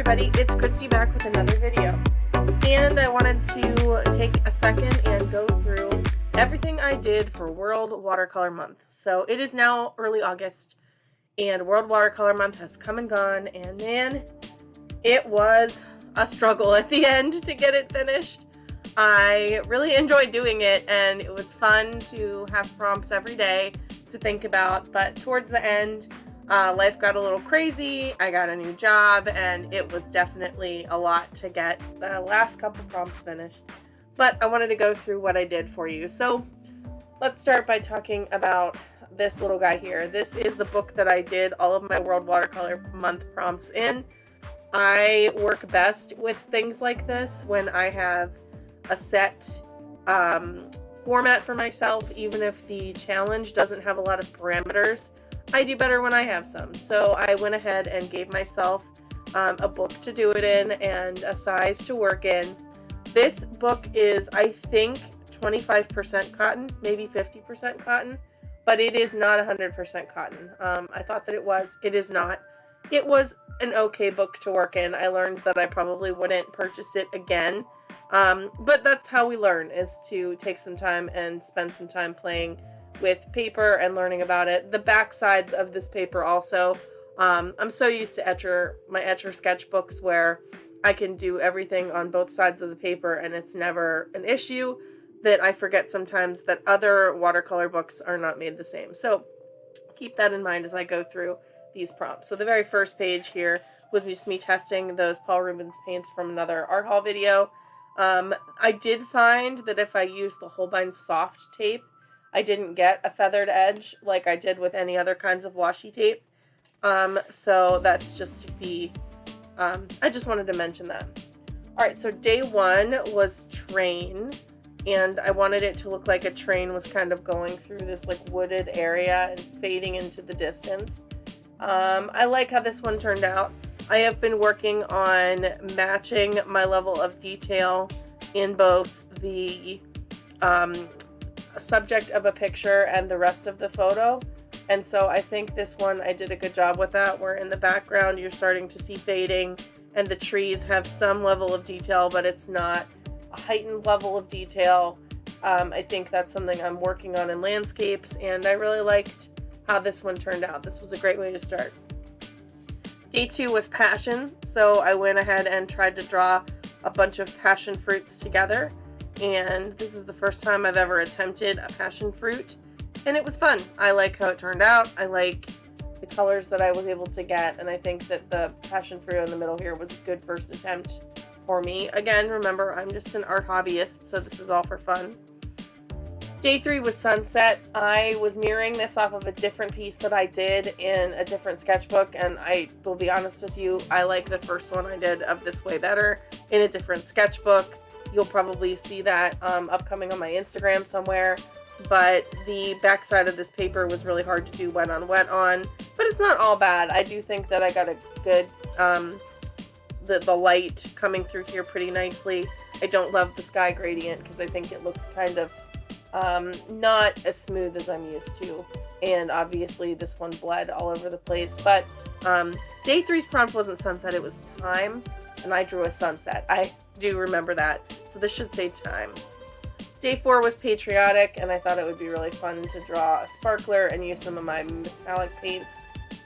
everybody, it's Christy back with another video, and I wanted to take a second and go through everything I did for World Watercolor Month. So it is now early August, and World Watercolor Month has come and gone, and man, it was a struggle at the end to get it finished. I really enjoyed doing it, and it was fun to have prompts every day to think about, but towards the end, life got a little crazy. I got a new job, and it was definitely a lot to get the last couple prompts finished. But I wanted to go through what I did for you. So let's start by talking about this little guy here. This is the book that I did all of my World Watercolor Month prompts in. I work best with things like this when I have a set format for myself, even if the challenge doesn't have a lot of parameters. I do better when I have some. So I went ahead and gave myself a book to do it in and a size to work in. This book is, I think, 25% cotton, maybe 50% cotton, but it is not 100% cotton. I thought that it was. It is not. It was an okay book to work in. I learned that I probably wouldn't purchase it again, but that's how we learn, is to take some time and spend some time playing with paper and learning about it. The back sides of this paper also, I'm so used to my Etcher sketchbooks where I can do everything on both sides of the paper and it's never an issue, that I forget sometimes that other watercolor books are not made the same. So keep that in mind as I go through these prompts. So the very first page here was just me testing those Paul Rubens paints from another art haul video. I did find that if I used the Holbein soft tape, I didn't get a feathered edge like I did with any other kinds of washi tape. So that's just to be, I just wanted to mention that. Alright, so day one was train, and I wanted it to look like a train was kind of going through this like wooded area and fading into the distance. I like how this one turned out. I have been working on matching my level of detail in both the subject of a picture and the rest of the photo, and so I think this one I did a good job with that, where in the background you're starting to see fading and the trees have some level of detail, but it's not a heightened level of detail. I think that's something I'm working on in landscapes, and I really liked how this one turned out. This was a great way to start. Day two was passion, so I went ahead and tried to draw a bunch of passion fruits together. And this is the first time I've ever attempted a passion fruit, and it was fun. I like how it turned out. I like the colors that I was able to get, and I think that the passion fruit in the middle here was a good first attempt for me. Again, remember, I'm just an art hobbyist, so this is all for fun. Day three was sunset. I was mirroring this off of a different piece that I did in a different sketchbook, and I will be honest with you, I like the first one I did of this way better in a different sketchbook. You'll probably see that upcoming on my Instagram somewhere, but the back side of this paper was really hard to do wet on, but it's not all bad. I do think that I got a good, the light coming through here pretty nicely. I don't love the sky gradient because I think it looks kind of not as smooth as I'm used to, and obviously this one bled all over the place, but day three's prompt wasn't sunset, it was time, and I drew a sunset. I do remember that, so this should say time. Day four was patriotic, and I thought it would be really fun to draw a sparkler and use some of my metallic paints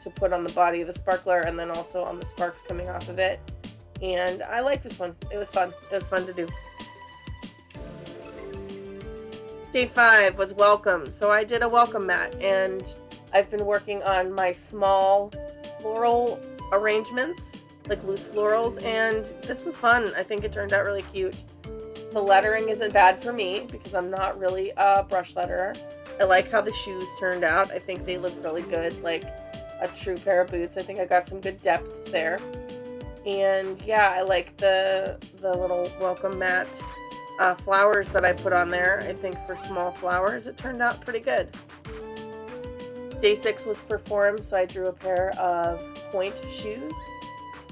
to put on the body of the sparkler and then also on the sparks coming off of it. And I like this one. It was fun. It was fun to do. Day five was welcome. So I did a welcome mat, and I've been working on my small floral arrangements, like loose florals, and this was fun. I think it turned out really cute. The lettering isn't bad for me because I'm not really a brush letterer. I like how the shoes turned out. I think they look really good, like a true pair of boots. I think I got some good depth there. And yeah, I like the little welcome mat flowers that I put on there. I think for small flowers it turned out pretty good. Day six was perform, so I drew a pair of point shoes,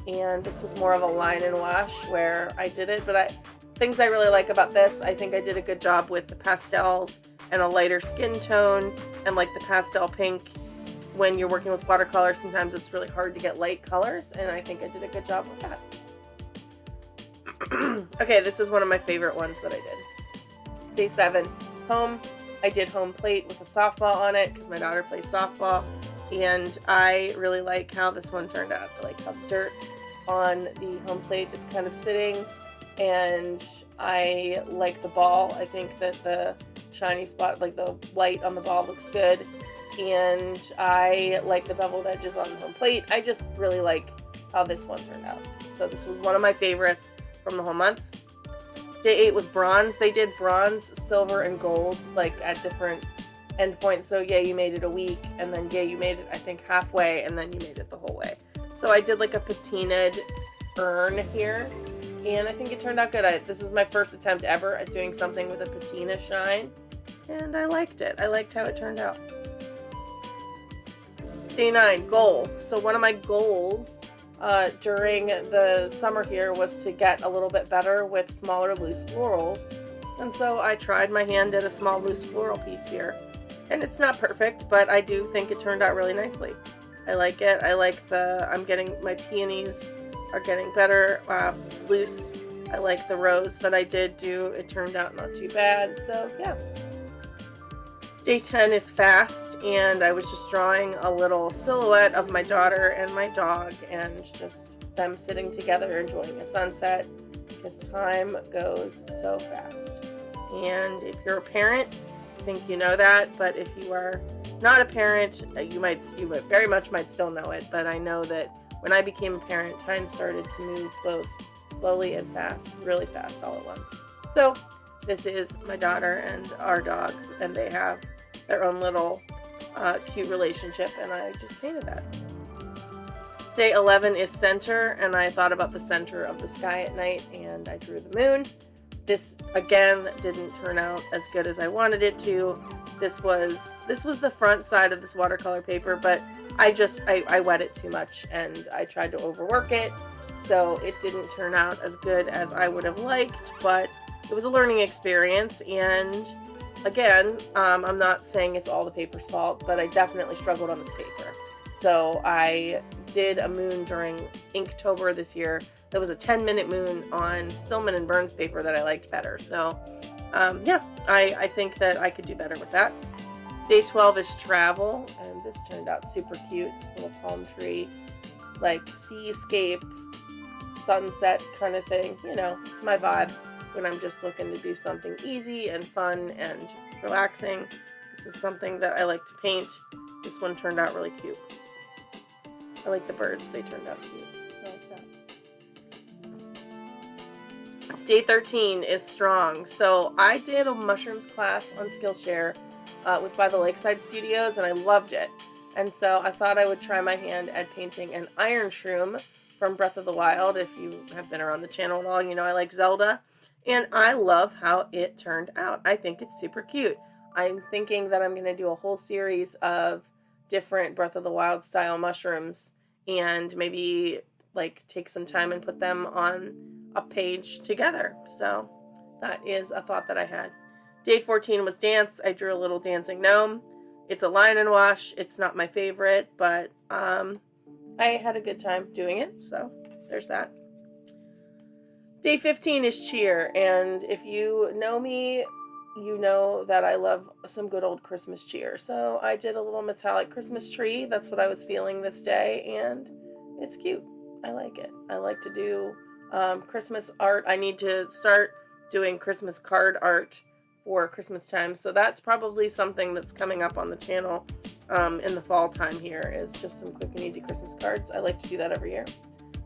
and this was more of a line and wash where I did it, but things I really like about this, I think I did a good job with the pastels and a lighter skin tone and like the pastel pink when you're working with watercolor, sometimes it's really hard to get light colors, and I think I did a good job with that. Okay, this is one of my favorite ones that I did. Day 7, home. I did home plate with a softball on it because my daughter plays softball, and I really like how this one turned out. I like how the dirt on the home plate is kind of sitting, and I like the ball. I think that the shiny spot, like the white on the ball, looks good, and I like the beveled edges on the home plate. I just really like how this one turned out. So this was one of my favorites from the whole month. Day 8 was bronze. They did bronze, silver, and gold, like at different endpoints. So yeah, you made it a week, and then yeah, you made it, I think, halfway, and then you made it the whole way. So I did like a patinaed urn here, and I think it turned out good. This was my first attempt ever at doing something with a patina shine, and I liked it. I liked how it turned out. Day 9, goal. So one of my goals during the summer here was to get a little bit better with smaller loose florals, and so I tried my hand at a small loose floral piece here, and it's not perfect, but I do think it turned out really nicely. I like it. I like I'm getting, my peonies are getting better loose. I like the rose that I did do. It turned out not too bad, so yeah. Day 10 is fast, and I was just drawing a little silhouette of my daughter and my dog, and just them sitting together enjoying a sunset, because time goes so fast. And if you're a parent, I think you know that, but if you are not a parent, you very much might still know it, but I know that when I became a parent, time started to move both slowly and fast, really fast all at once. So this is my daughter and our dog, and they have their own little cute relationship, and I just painted that. Day 11 is center, and I thought about the center of the sky at night, and I drew the moon. This, again, didn't turn out as good as I wanted it to. This was the front side of this watercolor paper, but I wet it too much, and I tried to overwork it, so it didn't turn out as good as I would have liked, but it was a learning experience, and again, I'm not saying it's all the paper's fault, but I definitely struggled on this paper. So I did a moon during Inktober this year. That was a 10-minute moon on Stillman and Burns paper that I liked better. So yeah, I think that I could do better with that. Day 12 is travel, and this turned out super cute. This little palm tree, like seascape, sunset kind of thing. You know, it's my vibe when I'm just looking to do something easy and fun and relaxing. This is something that I like to paint. This one turned out really cute. I like the birds. They turned out cute. I like that. Day 13 is strong. So I did a mushrooms class on Skillshare with By the Lakeside Studios, and I loved it. And so I thought I would try my hand at painting an iron shroom from Breath of the Wild. If you have been around the channel at all, you know I like Zelda. And I love how it turned out. I think it's super cute. I'm thinking that I'm going to do a whole series of different Breath of the Wild style mushrooms, and maybe like take some time and put them on a page together. So that is a thought that I had. Day 14 was dance. I drew a little dancing gnome. It's a line and wash. It's not my favorite, but I had a good time doing it. So there's that. Day 15 is cheer, and if you know me, you know that I love some good old Christmas cheer. So I did a little metallic Christmas tree. That's what I was feeling this day, and it's cute. I like it. I like to do Christmas art. I need to start doing Christmas card art for Christmas time, so that's probably something that's coming up on the channel in the fall time here, is just some quick and easy Christmas cards. I like to do that every year.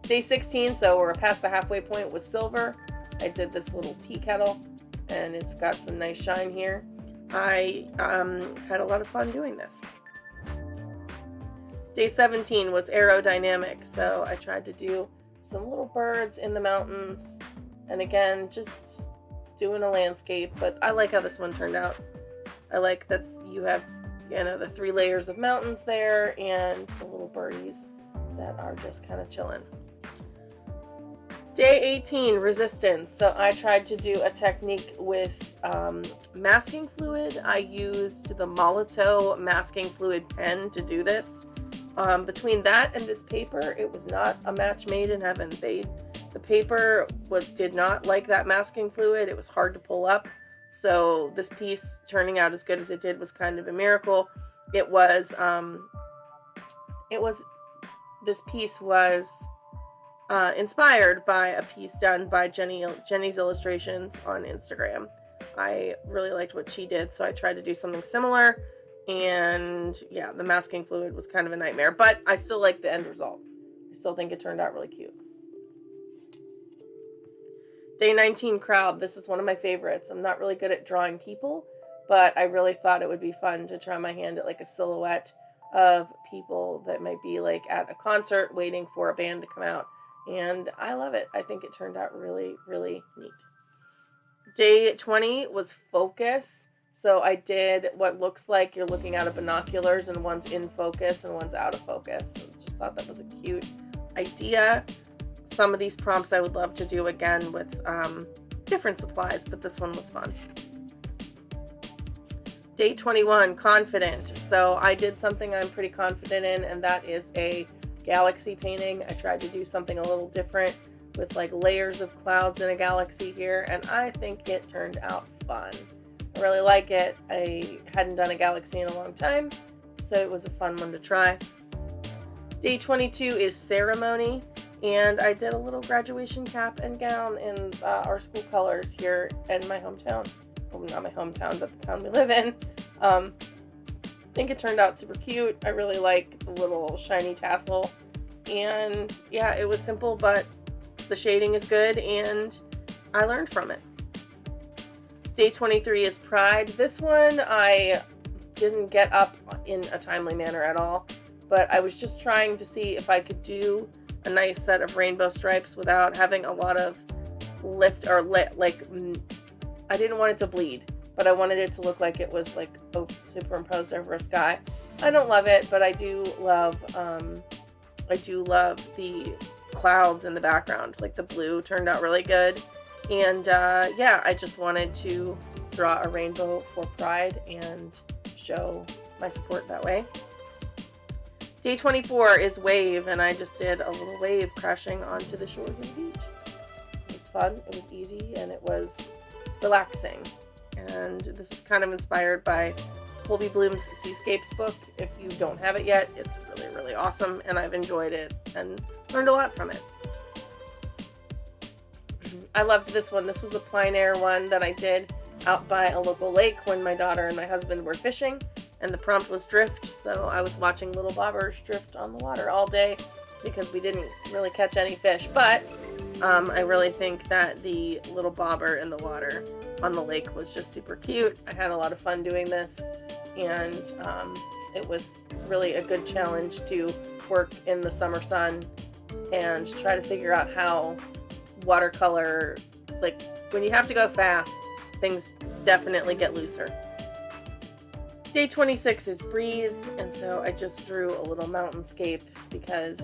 Day 16, so we're past the halfway point, was silver. I did this little tea kettle, and it's got some nice shine here. I had a lot of fun doing this. Day 17 was aerodynamic, so I tried to do some little birds in the mountains, and again, just doing a landscape, but I like how this one turned out. I like that you have, you know, the 3 layers of mountains there and the little birdies that are just kind of chilling. Day 18, resistance. So I tried to do a technique with masking fluid. I used the Molotow masking fluid pen to do this. Between that and this paper, it was not a match made in heaven. The paper did not like that masking fluid. It was hard to pull up. So this piece turning out as good as it did was kind of a miracle. This piece was inspired by a piece done by Jenny's Illustrations on Instagram. I really liked what she did, so I tried to do something similar. And yeah, the masking fluid was kind of a nightmare, but I still like the end result. I still think it turned out really cute. Day 19, crowd. This is one of my favorites. I'm not really good at drawing people, but I really thought it would be fun to try my hand at like a silhouette of people that might be like at a concert waiting for a band to come out. And I love it. I think it turned out really, really neat. Day 20 was focus. So I did what looks like you're looking out of binoculars and one's in focus and one's out of focus. So just thought that was a cute idea. Some of these prompts I would love to do again with different supplies, but this one was fun. Day 21, confident. So I did something I'm pretty confident in, and that is a galaxy painting. I tried to do something a little different with like layers of clouds in a galaxy here, and I think it turned out fun. I really like it. I hadn't done a galaxy in a long time, so it was a fun one to try. Day 22 is ceremony, and I did a little graduation cap and gown in our school colors here in my hometown. Well, not my hometown, but the town we live in. I think it turned out super cute. I really like the little shiny tassel, and yeah, it was simple, but the shading is good, and I learned from it. Day 23 is Pride. This one I didn't get up in a timely manner at all, but I was just trying to see if I could do a nice set of rainbow stripes without having a lot of lift or I didn't want it to bleed, but I wanted it to look like it was like superimposed over a sky. I don't love it, but I do love the clouds in the background. Like the blue turned out really good. And yeah, I just wanted to draw a rainbow for Pride and show my support that way. Day 24 is wave, and I just did a little wave crashing onto the shores of the beach. It was fun, it was easy, and it was relaxing. And this is kind of inspired by Colby Bloom's Seascapes book. If you don't have it yet, it's really, really awesome, and I've enjoyed it and learned a lot from it. I loved this one. This was a plein air one that I did out by a local lake when my daughter and my husband were fishing, and the prompt was drift, so I was watching little bobbers drift on the water all day because we didn't really catch any fish, but I really think that the little bobber in the water on the lake was just super cute. I had a lot of fun doing this, and it was really a good challenge to work in the summer sun and try to figure out how watercolor, like when you have to go fast, things definitely get looser. Day 26 is breathe, and so I just drew a little mountainscape because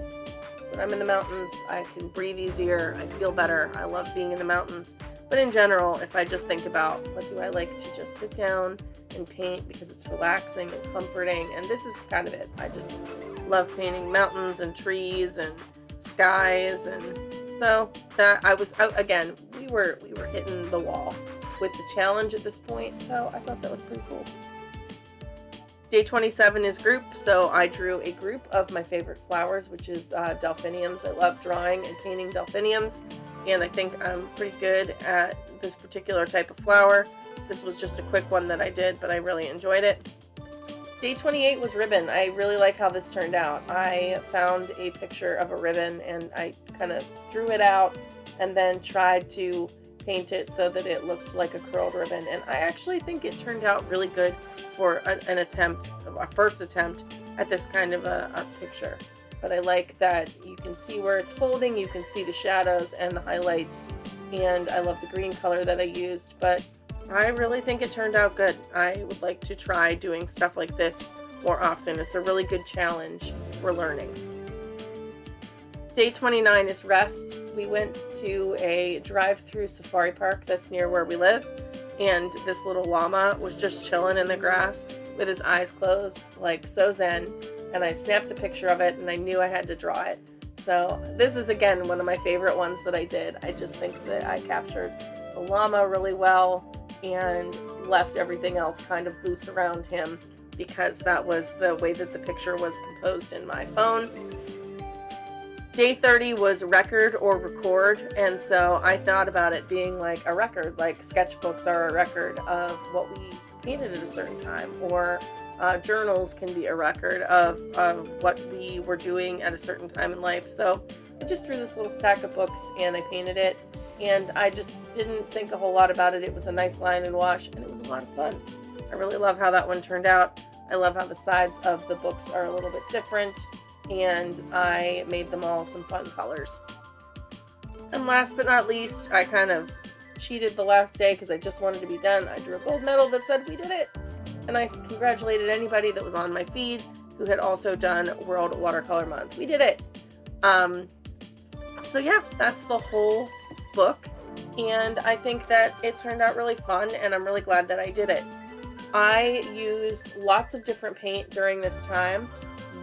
when I'm in the mountains, I can breathe easier, I feel better, I love being in the mountains. But in general, if I just think about what do I like to just sit down and paint because it's relaxing and comforting, and this is kind of it. I just love painting mountains and trees and skies, and so that again, we were hitting the wall with the challenge at this point, so I thought that was pretty cool. Day 27 is group, so I drew a group of my favorite flowers, which is delphiniums. I love drawing and painting delphiniums, and I think I'm pretty good at this particular type of flower. This was just a quick one that I did, but I really enjoyed it. Day 28 was ribbon. I really like how this turned out. I found a picture of a ribbon, and I kind of drew it out and then tried to paint it so that it looked like a curled ribbon, and I actually think it turned out really good for a first attempt at this kind of a picture. But I like that you can see where it's folding, you can see the shadows and the highlights, and I love the green color that I used, but I really think it turned out good. I would like to try doing stuff like this more often. It's a really good challenge for learning. Day 29 is rest. We went to a drive-through safari park that's near where we live, and this little llama was just chilling in the grass with his eyes closed, like so zen, and I snapped a picture of it, and I knew I had to draw it. So this is, again, one of my favorite ones that I did. I just think that I captured the llama really well and left everything else kind of loose around him because that was the way that the picture was composed in my phone. Day 30 was record or record, and so I thought about it being like a record, like sketchbooks are a record of what we painted at a certain time, or journals can be a record of what we were doing at a certain time in life. So I just drew this little stack of books and I painted it, and I just didn't think a whole lot about it. It was a nice line and wash, and it was a lot of fun. I really love how that one turned out. I love how the sides of the books are a little bit different, and I made them all some fun colors. And last but not least, I kind of cheated the last day because I just wanted to be done. I drew a gold medal that said we did it, and I congratulated anybody that was on my feed who had also done World Watercolor Month. We did it. So yeah, that's the whole book, and I think that it turned out really fun, and I'm really glad that I did it. I used lots of different paint during this time.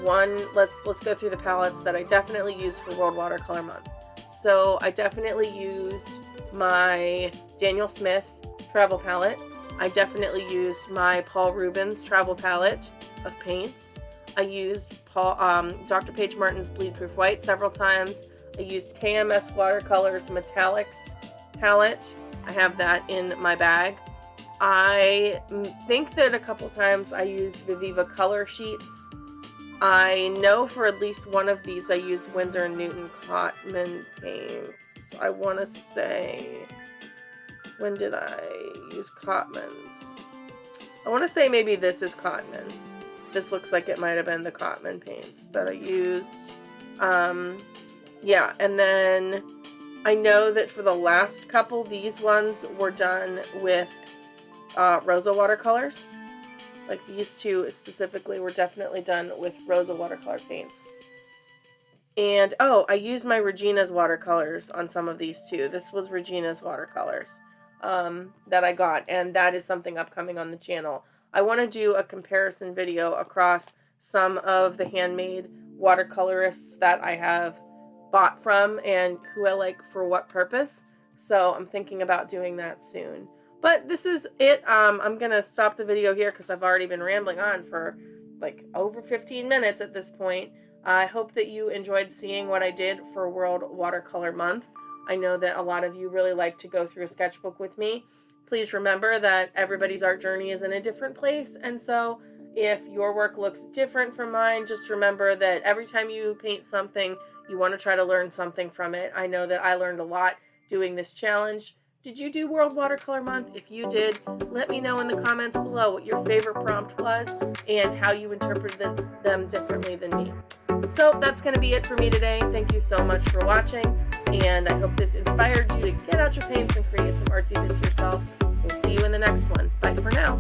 Let's go through the palettes that I definitely used for World Watercolor Month. So I definitely used my Daniel Smith travel palette. I definitely used my Paul Rubens travel palette of paints. I used Dr. Paige Martin's Bleed Proof White several times. I used KMS Watercolors Metallics palette. I have that in my bag. I think that a couple times I used Viviva Colorsheets. I know for at least one of these I used Winsor and Newton Cotman paints. I want to say, when did I use Cotman's? I want to say maybe this is Cotman. This looks like it might have been the Cotman paints that I used. Yeah, and then I know that for the last couple, these ones were done with Rosa watercolors. Like these two specifically were definitely done with Rosa watercolor paints. And, oh, I used my Regina's watercolors on some of these too. This was Regina's watercolors that I got, and that is something upcoming on the channel. I want to do a comparison video across some of the handmade watercolorists that I have bought from and who I like for what purpose. So I'm thinking about doing that soon. But this is it. I'm going to stop the video here because I've already been rambling on for like over 15 minutes at this point. I hope that you enjoyed seeing what I did for World Watercolor Month. I know that a lot of you really like to go through a sketchbook with me. Please remember that everybody's art journey is in a different place, and so if your work looks different from mine, just remember that every time you paint something, you want to try to learn something from it. I know that I learned a lot doing this challenge. Did you do World Watercolor Month? If you did, let me know in the comments below what your favorite prompt was and how you interpreted them differently than me. So that's going to be it for me today. Thank you so much for watching, and I hope this inspired you to get out your paints and create some artsy bits yourself. We'll see you in the next one. Bye for now.